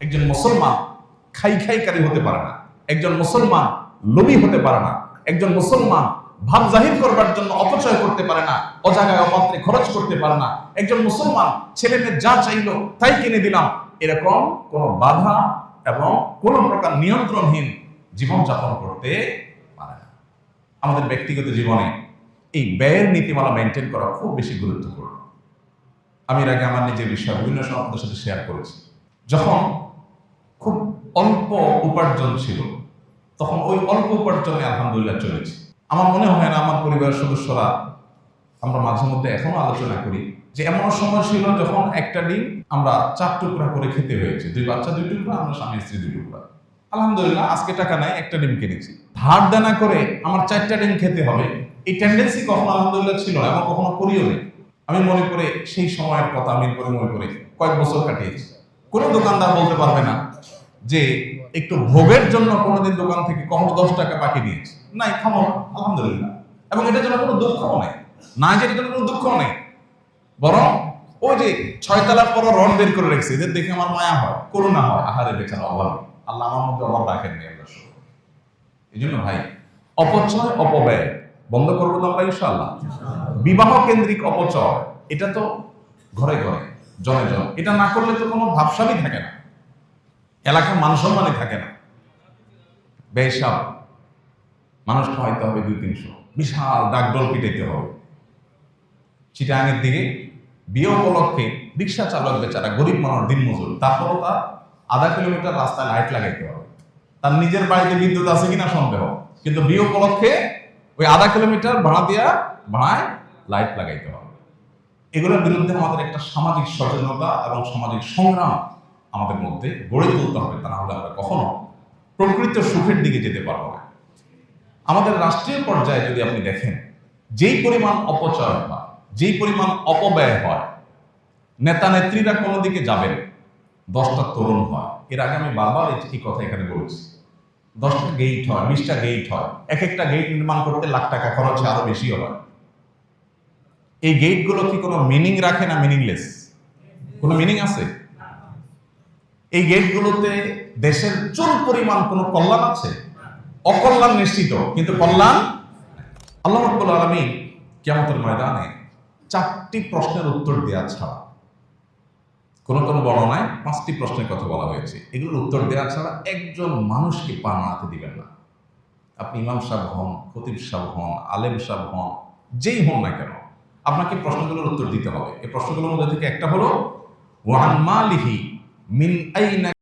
একজন মুসলমান খাইখাইকারী হতে পারে না, একজন মুসলমান লোভী হতে পারে না, একজন মুসলমান ভাব জাহির করবার জন্য অপচয় করতে পারে না, অজাগায় অপাত্রে খরচ করতে পারে না, একজন মুসলমান ছেলে মেয়ে যা চাইলো তাই কিনে দিলাম, এরকম কোন বাধা এবং কোন প্রকার নিয়ন্ত্রণহীন জীবনযাপন করতে পারে না। আমাদের ব্যক্তিগত জীবনে এই ব্যয়ের নীতিমালা মেনটেন করা খুব বেশি গুরুত্বপূর্ণ। আমি এর আগে আমার নিজের বিষয় বিভিন্ন সময় আপনাদের সাথে শেয়ার করেছি। যখন খুব অল্প উপার্জন ছিল, তখন ওই অল্প উপার্জনে আলহামদুলিল্লাহ চলেছে। আমার মনে হয় না আমার পরিবারের সদস্যরা, আমরা মাঝে মধ্যে এখনো আলোচনা করি যে এমন সময় ছিল যখন একটা ডিম আমরা 4 টুকরা করে খেতে হয়েছে, 2 বাচ্চা 2 টুকরা, আমরা স্বামী স্ত্রী 2 টুকরা। আলহামদুলিল্লাহ আজকে টাকা নাই, একটা ডিম কিনেছি। ধার দেনা করে আমার 4টা ডিম খেতে হবে, এই টেন্ডেন্সি কখনো আলহামদুলিল্লাহ ছিল না এবং কখনো করিও নেই। আমি মনে করে সেই সময়ের কথা আমি মনে করে কয়েক বছর কাটিয়েছি। কোনো দোকানদার বলতে পারবে না যে একটু ভোগের জন্য কোনোদিন দোকান থেকে কখনো 10 টাকা বাকি দিয়েছে, নাই, খামো আলহামদুলিল্লাহ। এবং এটার জন্য কোনো দুঃখও নেই, না যে এটার জন্য কোনো দুঃখও নেই, বরং ওই যে 6 তলার পর রড বের করে রেখেছে, এদের দেখে আমার মায়া হয়, করুণা হয়, আহারে বেচারা অভাব, আল্লাহ আমার মধ্যে অভাব রাখেননি। এই জন্য ভাই, অপচয় অপব্যয় বন্ধ করবো তো আমরা ইনশাআল্লাহ। বিবাহ কেন্দ্রিক অপচয়, এটা তো ঘরে ঘরে জনে জনে, এটা না করলে তো কোনো ভাবসাবই থাকে না, এলাকার মান সম্মানই থাকে না। বেশাব মানুষ খাওয়াইতে হবে 200-300, বিশাল ডাকডোল পিটাইতে হবে। চিটাঙের দিকে বিয়ে উপলক্ষে রিক্সা চালক বেচারা গরিব মানুষ, দিনমজুর, তারপরও তার আধা কিলোমিটার রাস্তায় লাইট লাগাইতে হবে। তার নিজের বাড়িতে বিদ্যুৎ আছে কিনা সন্দেহ, কিন্তু বিয়ে উপলক্ষে ওই আধা কিলোমিটার ভাড়ায় লাইট লাগাইতে হবে। এগুলোর বিরুদ্ধে আমাদের একটা সামাজিক সচেতনতা এবং সামাজিক সংগ্রাম আমাদের মধ্যে গড়ে তুলতে হবে, তা না হলে আমরা কখনো প্রকৃত সুখের দিকে যেতে পারবো না। আমাদের রাষ্ট্রীয় পর্যায়ে যদি আপনি দেখেন, যেই পরিমাণ অপচয় হয়, যেই পরিমাণ অপব্যয় হয়, নেতা নেত্রীরা কোনো দিকে যাবেন, 10টা তরুণ হয়। এর আগে আমি বারবার এই কথা এখানে বলেছি, 10টা গেট হয়, 20টা গেট হয়, এক একটা গেট নির্মাণ করতে লাখ টাকা খরচ হয়, আরো বেশিও হয়। এই গেটগুলো কি কোনো মিনিং রাখে না মিনিংলেস? কোনো মিনিং আছে? এই গেটগুলোতে দেশের চুল পরিমাণ কোনো কল্যাণ আছে? অকল্যাণ নিশ্চিত, কিন্তু কল্যাণ। আল্লাহ রাব্বুল আলামিন কিয়ামতের ময়দানে 4টি প্রশ্নের উত্তর দেওয়া ছাড়া, কোনো বর্ণনায় 5টি প্রশ্নের কথা বলা হয়েছে, এগুলোর উত্তর দেওয়া ছাড়া একজন মানুষকে পা নাড়াতে দিবেন না। আপনি ইমাম সাহেব হন, খতিব সাহেব হন, আলেম সাহেব হন, যেই হন না কেন, আপনাকে প্রশ্নগুলোর উত্তর দিতে হবে। এই প্রশ্নগুলোর মধ্যে থেকে একটা হলো ওয়ান মালিহি মিন আইনা